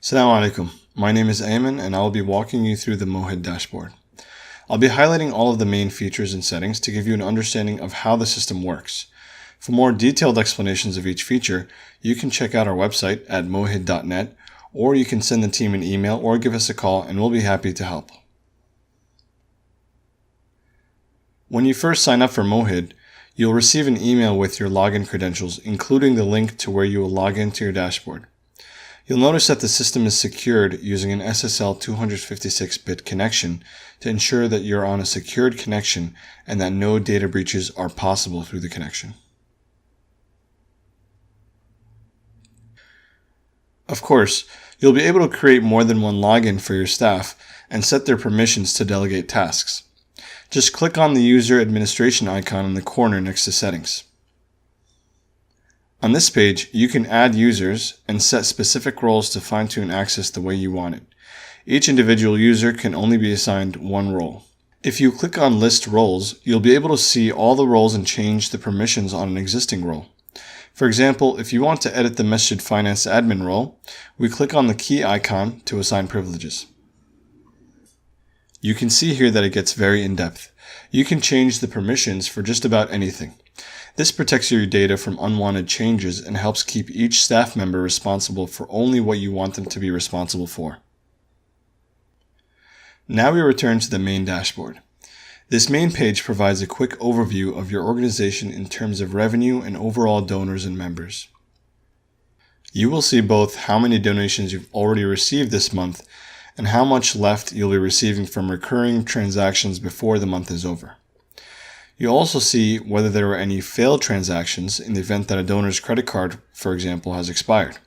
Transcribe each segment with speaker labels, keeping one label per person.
Speaker 1: Assalamu alaikum. My name is Ayman and I will be walking you through the Mohid dashboard. I'll be highlighting all of the main features and settings to give you an understanding of how the system works. For more detailed explanations of each feature, you can check out our website at mohid.net, or you can send the team an email or give us a call and we'll be happy to help. When you first sign up for Mohid, you'll receive an email with your login credentials, including the link to where you will log into your dashboard. You'll notice that the system is secured using an SSL 256-bit connection to ensure that you're on a secured connection and that no data breaches are possible through the connection. Of course, you'll be able to create more than one login for your staff and set their permissions to delegate tasks. Just click on the user administration icon in the corner next to settings. On this page, you can add users and set specific roles to fine-tune access the way you want it. Each individual user can only be assigned one role. If you click on List Roles, you'll be able to see all the roles and change the permissions on an existing role. For example, if you want to edit the Masjid Finance admin role, we click on the key icon to assign privileges. You can see here that it gets very in-depth. You can change the permissions for just about anything. This protects your data from unwanted changes and helps keep each staff member responsible for only what you want them to be responsible for. Now we return to the main dashboard. This main page provides a quick overview of your organization in terms of revenue and overall donors and members. You will see both how many donations you've already received this month and how much left you'll be receiving from recurring transactions before the month is over. You'll also see whether there were any failed transactions in the event that a donor's credit card, for example, has expired.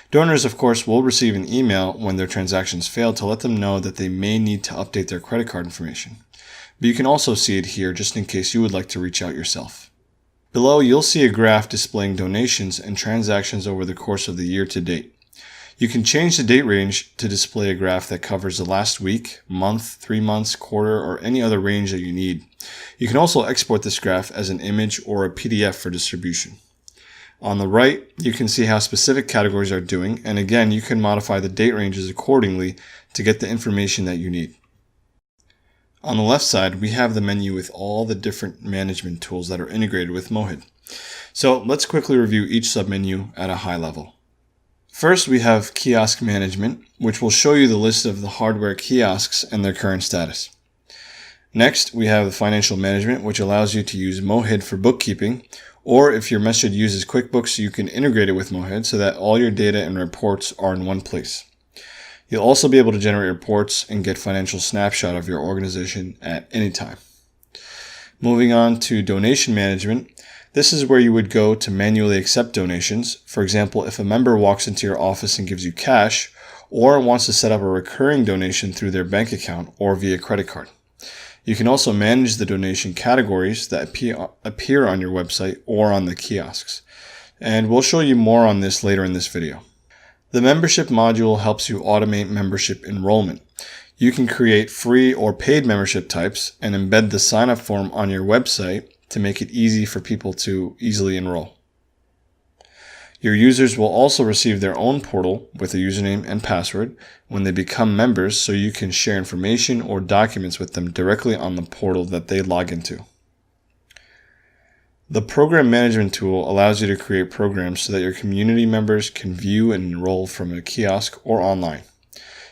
Speaker 1: Donors, of course, will receive an email when their transactions fail to let them know that they may need to update their credit card information. But you can also see it here just in case you would like to reach out yourself. Below, you'll see a graph displaying donations and transactions over the course of the year to date. You can change the date range to display a graph that covers the last week, month, 3 months, quarter, or any other range that you need. You can also export this graph as an image or a PDF for distribution. On the right, you can see how specific categories are doing, and again, you can modify the date ranges accordingly to get the information that you need. On the left side, we have the menu with all the different management tools that are integrated with Mohid. So let's quickly review each submenu at a high level. First, we have Kiosk Management, which will show you the list of the hardware kiosks and their current status. Next, we have Financial Management, which allows you to use Mohid for bookkeeping, or if your masjid uses QuickBooks, you can integrate it with Mohid so that all your data and reports are in one place. You'll also be able to generate reports and get financial snapshot of your organization at any time. Moving on to Donation Management. This is where you would go to manually accept donations. For example, if a member walks into your office and gives you cash, or wants to set up a recurring donation through their bank account or via credit card. You can also manage the donation categories that appear on your website or on the kiosks. And we'll show you more on this later in this video. The membership module helps you automate membership enrollment. You can create free or paid membership types and embed the sign-up form on your website to make it easy for people to easily enroll. Your users will also receive their own portal with a username and password when they become members, so you can share information or documents with them directly on the portal that they log into. The Program Management tool allows you to create programs so that your community members can view and enroll from a kiosk or online.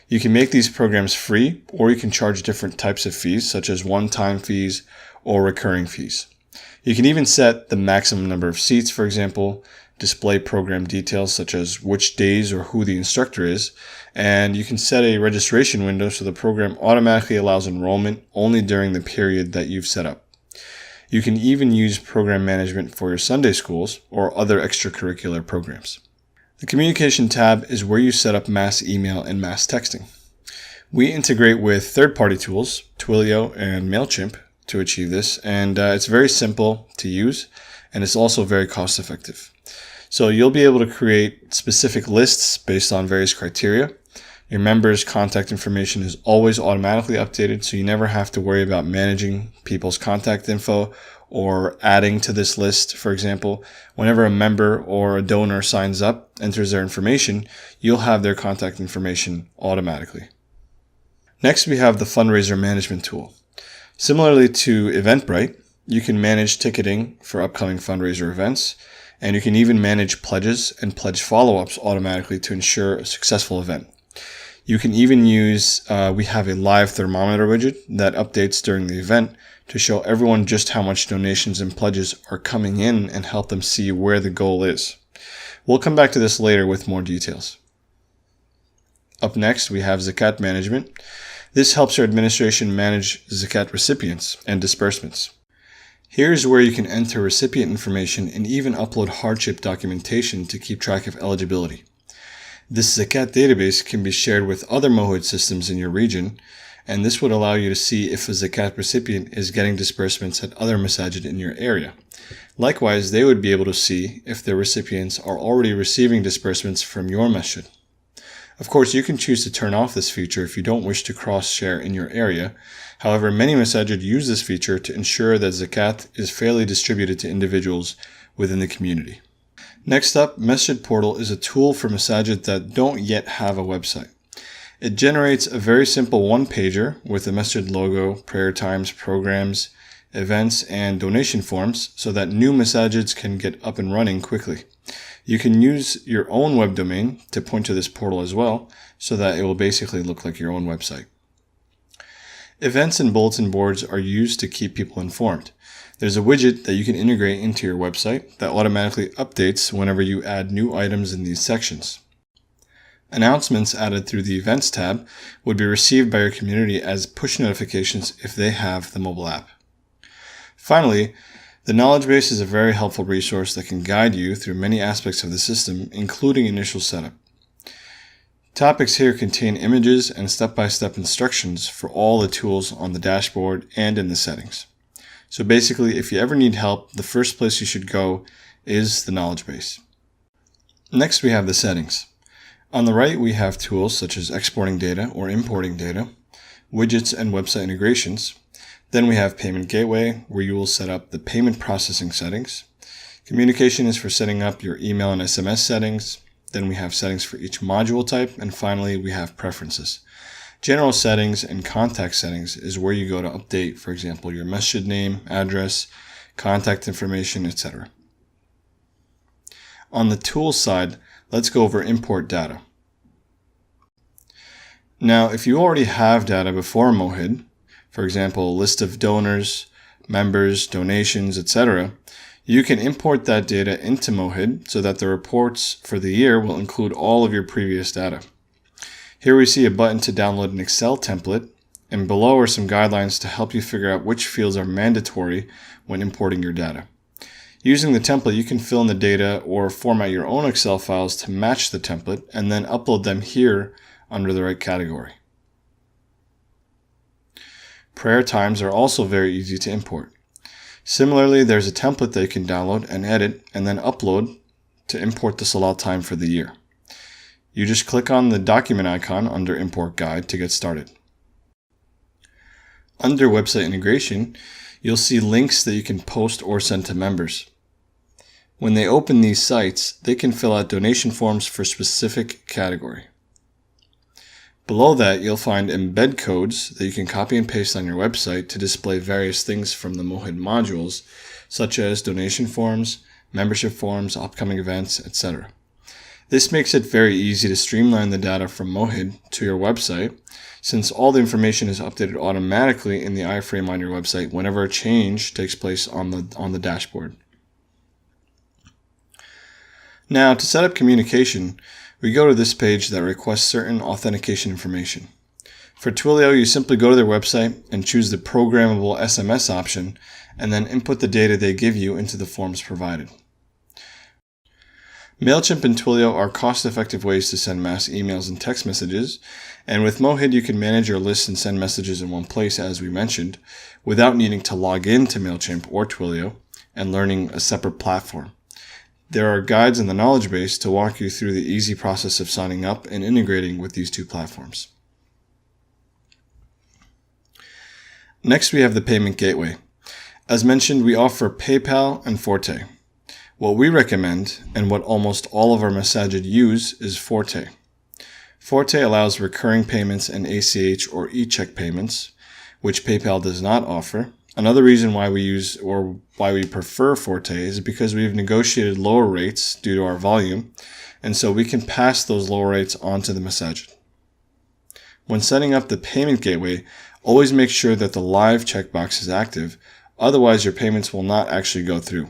Speaker 1: You can make these programs free, or you can charge different types of fees, such as one-time fees or recurring fees. You can even set the maximum number of seats, for example, display program details such as which days or who the instructor is, and you can set a registration window so the program automatically allows enrollment only during the period that you've set up. You can even use program management for your Sunday schools or other extracurricular programs. The Communication tab is where you set up mass email and mass texting. We integrate with third-party tools, Twilio and MailChimp, to achieve this, and it's very simple to use, and it's also very cost-effective. So you'll be able to create specific lists based on various criteria. Your members' contact information is always automatically updated, so you never have to worry about managing people's contact info or adding to this list. For example, whenever a member or a donor signs up, enters their information, you'll have their contact information automatically. Next, we have the fundraiser management tool. Similarly to Eventbrite, you can manage ticketing for upcoming fundraiser events, and you can even manage pledges and pledge follow-ups automatically to ensure a successful event. You can even use, we have a live thermometer widget that updates during the event to show everyone just how much donations and pledges are coming in and help them see where the goal is. We'll come back to this later with more details. Up next, we have Zakat management. This helps your administration manage Zakat recipients and disbursements. Here's where you can enter recipient information and even upload hardship documentation to keep track of eligibility. This Zakat database can be shared with other Mohid systems in your region, and this would allow you to see if a Zakat recipient is getting disbursements at other masajid in your area. Likewise, they would be able to see if their recipients are already receiving disbursements from your masjid. Of course, you can choose to turn off this feature if you don't wish to cross-share in your area. However, many masajid use this feature to ensure that Zakat is fairly distributed to individuals within the community. Next up, Masjid Portal is a tool for masajid that don't yet have a website. It generates a very simple one-pager with the masjid logo, prayer times, programs, events, and donation forms so that new masajids can get up and running quickly. You can use your own web domain to point to this portal as well, so that it will basically look like your own website. Events and bulletin boards are used to keep people informed. There's a widget that you can integrate into your website that automatically updates whenever you add new items in these sections. Announcements added through the Events tab would be received by your community as push notifications if they have the mobile app. Finally, the knowledge base is a very helpful resource that can guide you through many aspects of the system, including initial setup. Topics here contain images and step-by-step instructions for all the tools on the dashboard and in the settings. So basically, if you ever need help, the first place you should go is the knowledge base. Next, we have the settings. On the right, we have tools such as exporting data or importing data, widgets and website integrations. Then we have Payment Gateway, where you will set up the payment processing settings. Communication is for setting up your email and SMS settings. Then we have settings for each module type. And finally, we have preferences. General settings and contact settings is where you go to update, for example, your masjid name, address, contact information, etc. On the tools side, let's go over import data. Now, if you already have data before Mohid, for example, a list of donors, members, donations, etc., you can import that data into Mohid so that the reports for the year will include all of your previous data. Here we see a button to download an Excel template, and below are some guidelines to help you figure out which fields are mandatory when importing your data. Using the template, you can fill in the data or format your own Excel files to match the template and then upload them here under the right category. Prayer times are also very easy to import. Similarly, there's a template that you can download and edit and then upload to import the Salat time for the year. You just click on the document icon under Import Guide to get started. Under Website Integration, you'll see links that you can post or send to members. When they open these sites, they can fill out donation forms for a specific category. Below that, you'll find embed codes that you can copy and paste on your website to display various things from the Mohid modules, such as donation forms, membership forms, upcoming events, etc. This makes it very easy to streamline the data from Mohid to your website, since all the information is updated automatically in the iframe on your website whenever a change takes place on the dashboard. Now, to set up communication, we go to this page that requests certain authentication information. For Twilio, you simply go to their website and choose the programmable SMS option, and then input the data they give you into the forms provided. MailChimp and Twilio are cost-effective ways to send mass emails and text messages, and with Mohid you can manage your lists and send messages in one place, as we mentioned, without needing to log in to MailChimp or Twilio and learning a separate platform. There are guides in the knowledge base to walk you through the easy process of signing up and integrating with these two platforms. Next, we have the Payment Gateway. As mentioned, we offer PayPal and Forte. What we recommend, and what almost all of our masajid use, is Forte. Forte allows recurring payments and ACH or e-check payments, which PayPal does not offer. Another reason why we prefer Forte is because we've negotiated lower rates due to our volume, and so we can pass those lower rates on to the masajid. When setting up the payment gateway, always make sure that the live checkbox is active, otherwise your payments will not actually go through.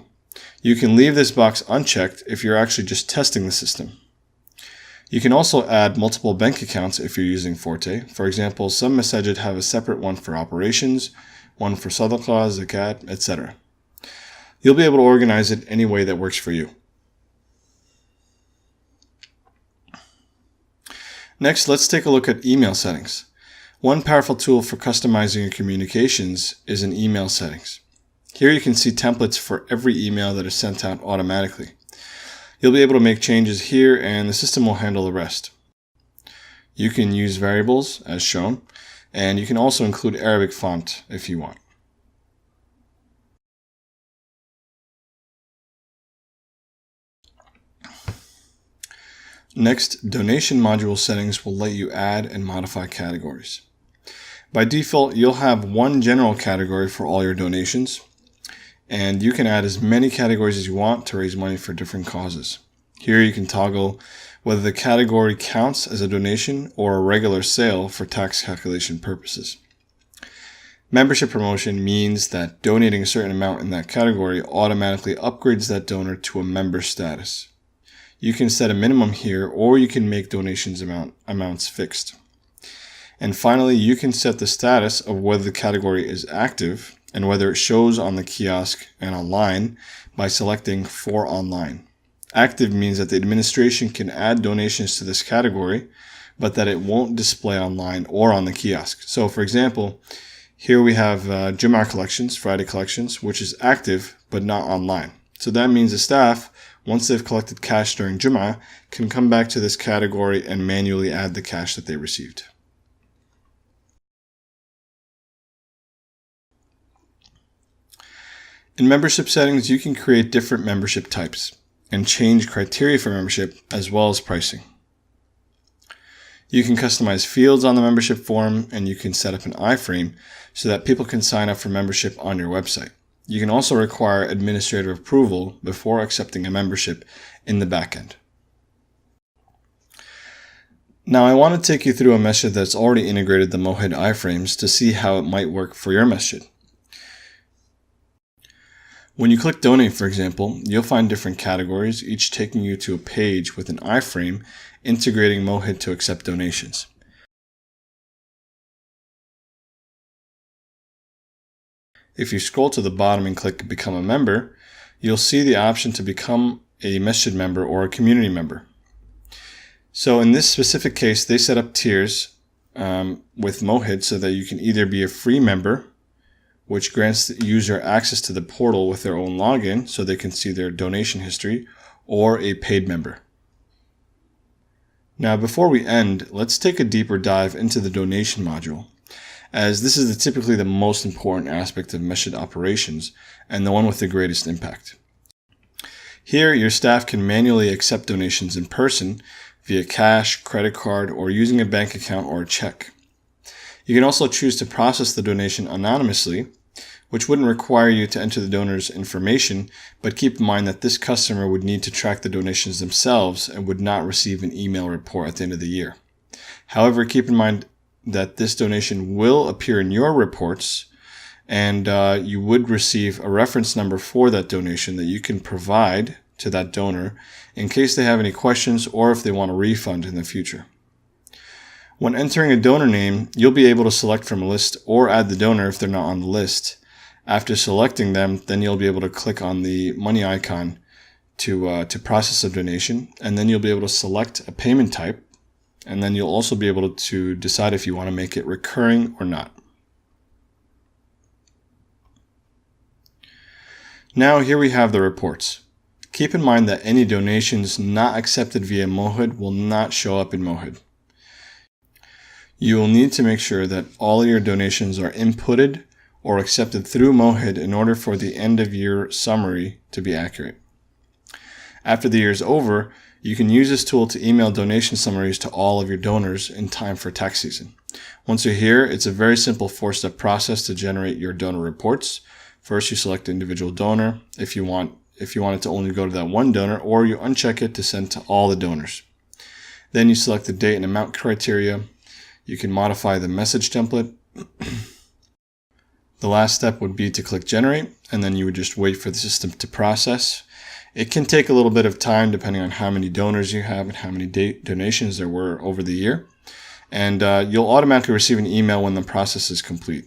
Speaker 1: You can leave this box unchecked if you're actually just testing the system. You can also add multiple bank accounts if you're using Forte. For example, some masajid have a separate one for operations, one for sadaqah, zakat, etc. You'll be able to organize it any way that works for you. Next, let's take a look at email settings. One powerful tool for customizing your communications is in email settings. Here you can see templates for every email that is sent out automatically. You'll be able to make changes here and the system will handle the rest. You can use variables as shown, and you can also include Arabic font if you want. Next, donation module settings will let you add and modify categories. By default, you'll have one general category for all your donations, and you can add as many categories as you want to raise money for different causes. Here you can toggle whether the category counts as a donation or a regular sale for tax calculation purposes. Membership promotion means that donating a certain amount in that category automatically upgrades that donor to a member status. You can set a minimum here, or you can make donations amounts fixed. And finally, you can set the status of whether the category is active and whether it shows on the kiosk and online by selecting For Online. Active means that the administration can add donations to this category, but that it won't display online or on the kiosk. So for example, here we have Jum'ah collections, Friday collections, which is active but not online. So that means the staff, once they've collected cash during Jum'ah, can come back to this category and manually add the cash that they received. In membership settings, you can create different membership types and change criteria for membership as well as pricing. You can customize fields on the membership form, and you can set up an iframe so that people can sign up for membership on your website. You can also require administrative approval before accepting a membership in the backend. Now I want to take you through a masjid that's already integrated the Mowhid iframes to see how it might work for your masjid. When you click Donate, for example, you'll find different categories, each taking you to a page with an iframe integrating Mowhid to accept donations. If you scroll to the bottom and click Become a Member, you'll see the option to become a masjid member or a community member. So in this specific case, they set up tiers with Mowhid so that you can either be a free member, which grants the user access to the portal with their own login so they can see their donation history, or a paid member. Now before we end, let's take a deeper dive into the donation module, as this is typically the most important aspect of masjid operations and the one with the greatest impact. Here, your staff can manually accept donations in person via cash, credit card, or using a bank account or a check. You can also choose to process the donation anonymously, which wouldn't require you to enter the donor's information, but keep in mind that this customer would need to track the donations themselves and would not receive an email report at the end of the year. However, keep in mind that this donation will appear in your reports, and you would receive a reference number for that donation that you can provide to that donor in case they have any questions or if they want a refund in the future. When entering a donor name, you'll be able to select from a list or add the donor if they're not on the list. After selecting them, then you'll be able to click on the money icon to process a donation, and then you'll be able to select a payment type, and then you'll also be able to decide if you want to make it recurring or not. Now here we have the reports. Keep in mind that any donations not accepted via Mowhid will not show up in Mowhid. You will need to make sure that all your donations are inputted or accepted through MOHID in order for the end of year summary to be accurate. After the year is over, you can use this tool to email donation summaries to all of your donors in time for tax season. Once you're here, it's a very simple 4-step process to generate your donor reports. First, you select the individual donor if you want it to only go to that one donor, or you uncheck it to send to all the donors. Then you select the date and amount criteria. You can modify the message template. The last step would be to click generate, and then you would just wait for the system to process. It can take a little bit of time depending on how many donors you have and how many donations there were over the year. And you'll automatically receive an email when the process is complete.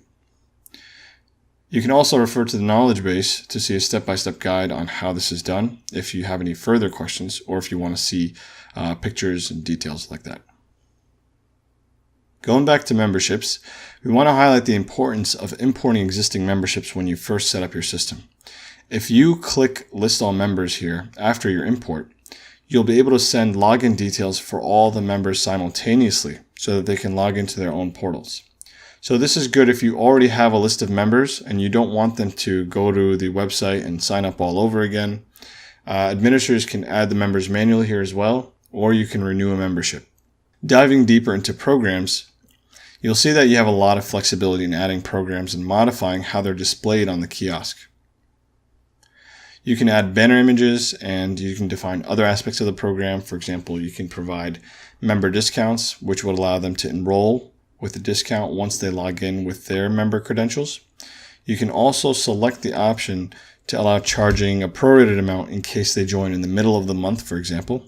Speaker 1: You can also refer to the knowledge base to see a step-by-step guide on how this is done if you have any further questions or if you want to see pictures and details like that. Going back to memberships, we want to highlight the importance of importing existing memberships when you first set up your system. If you click List All Members here after your import, you'll be able to send login details for all the members simultaneously so that they can log into their own portals. So this is good if you already have a list of members and you don't want them to go to the website and sign up all over again. Administrators can add the members manually here as well, or you can renew a membership. Diving deeper into programs, you'll see that you have a lot of flexibility in adding programs and modifying how they're displayed on the kiosk. You can add banner images and you can define other aspects of the program. For example, you can provide member discounts, which would allow them to enroll with a discount once they log in with their member credentials. You can also select the option to allow charging a prorated amount in case they join in the middle of the month, for example.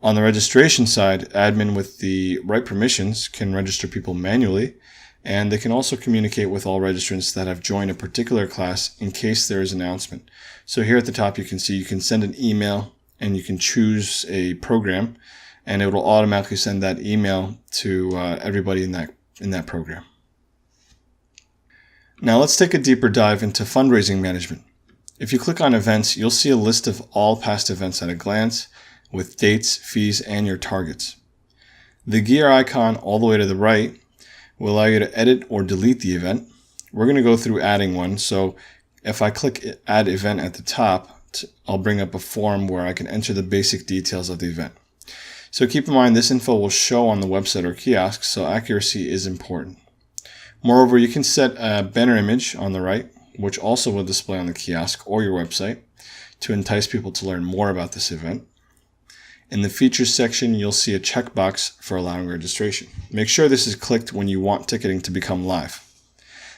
Speaker 1: On the registration side, admin with the right permissions can register people manually, and they can also communicate with all registrants that have joined a particular class in case there is an announcement. So here at the top you can see you can send an email and you can choose a program, and it will automatically send that email to everybody in that program. Now let's take a deeper dive into fundraising management. If you click on events, you'll see a list of all past events at a glance with dates, fees, and your targets. The gear icon all the way to the right will allow you to edit or delete the event. We're going to go through adding one. So if I click add event at the top, I'll bring up a form where I can enter the basic details of the event. So keep in mind this info will show on the website or kiosk, so accuracy is important. Moreover, you can set a banner image on the right, which also will display on the kiosk or your website to entice people to learn more about this event. In the features section, you'll see a checkbox for allowing registration. Make sure this is clicked when you want ticketing to become live.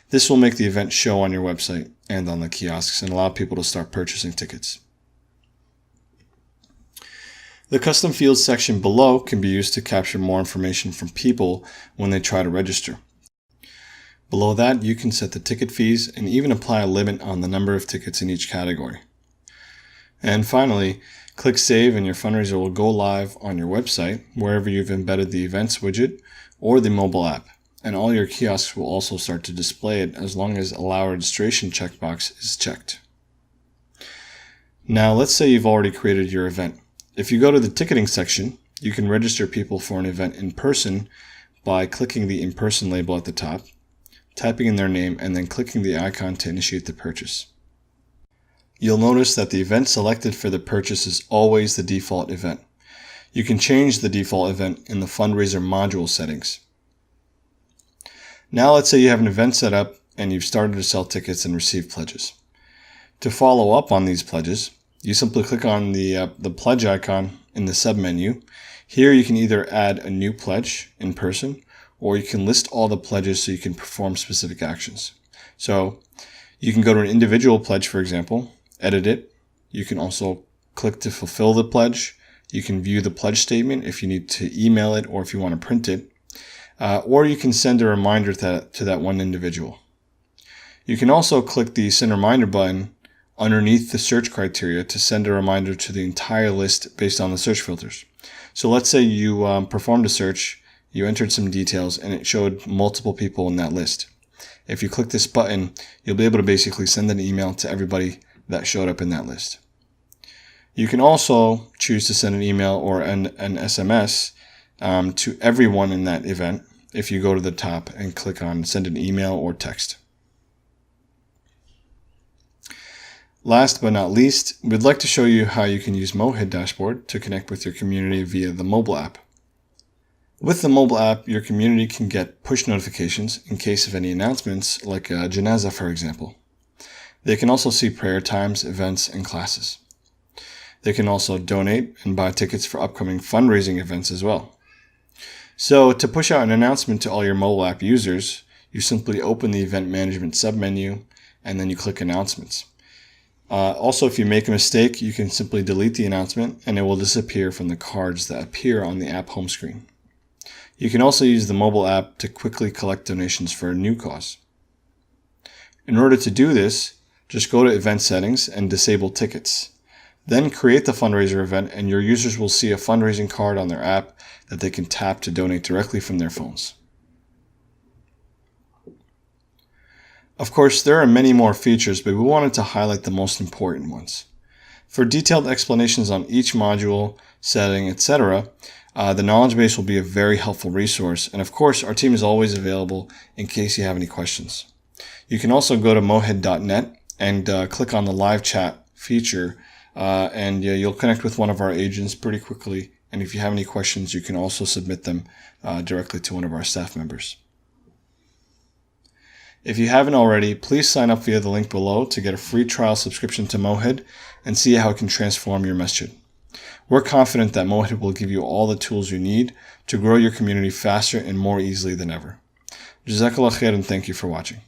Speaker 1: This will make the event show on your website and on the kiosks and allow people to start purchasing tickets. The custom fields section below can be used to capture more information from people when they try to register. Below that, you can set the ticket fees and even apply a limit on the number of tickets in each category. And finally, click Save and your fundraiser will go live on your website, wherever you've embedded the events widget or the mobile app. And all your kiosks will also start to display it as long as Allow Registration checkbox is checked. Now let's say you've already created your event. If you go to the ticketing section, you can register people for an event in person by clicking the In Person label at the top, typing in their name, and then clicking the icon to initiate the purchase. You'll notice that the event selected for the purchase is always the default event. You can change the default event in the fundraiser module settings. Now let's say you have an event set up and you've started to sell tickets and receive pledges. To follow up on these pledges, you simply click on the pledge icon in the submenu. Here you can either add a new pledge in person, or you can list all the pledges so you can perform specific actions. So you can go to an individual pledge, for example, edit it. You can also click to fulfill the pledge. You can view the pledge statement if you need to email it or if you want to print it. Or you can send a reminder to that one individual. You can also click the Send Reminder button underneath the search criteria to send a reminder to the entire list based on the search filters. So let's say you performed a search, you entered some details, and it showed multiple people in that list. If you click this button, you'll be able to basically send an email to everybody that showed up in that list. You can also choose to send an email or an SMS to everyone in that event, if you go to the top and click on send an email or text. Last but not least, we'd like to show you how you can use Mowhead Dashboard to connect with your community via the mobile app. With the mobile app, your community can get push notifications in case of any announcements, like a janazah, for example. They can also see prayer times, events, and classes. They can also donate and buy tickets for upcoming fundraising events as well. So to push out an announcement to all your mobile app users, you simply open the event management submenu and then you click announcements. Also, if you make a mistake, you can simply delete the announcement and it will disappear from the cards that appear on the app home screen. You can also use the mobile app to quickly collect donations for a new cause. In order to do this, just go to Event Settings and disable Tickets. Then create the fundraiser event and your users will see a fundraising card on their app that they can tap to donate directly from their phones. Of course, there are many more features, but we wanted to highlight the most important ones. For detailed explanations on each module, setting, etc., the knowledge base will be a very helpful resource, and of course our team is always available in case you have any questions. You can also go to mowhead.net and click on the live chat feature and you'll connect with one of our agents pretty quickly, and if you have any questions you can also submit them directly to one of our staff members. If you haven't already, please sign up via the link below to get a free trial subscription to Mowhead and see how it can transform your masjid. We're confident that Mowhead will give you all the tools you need to grow your community faster and more easily than ever. Jazakallah khair and thank you for watching.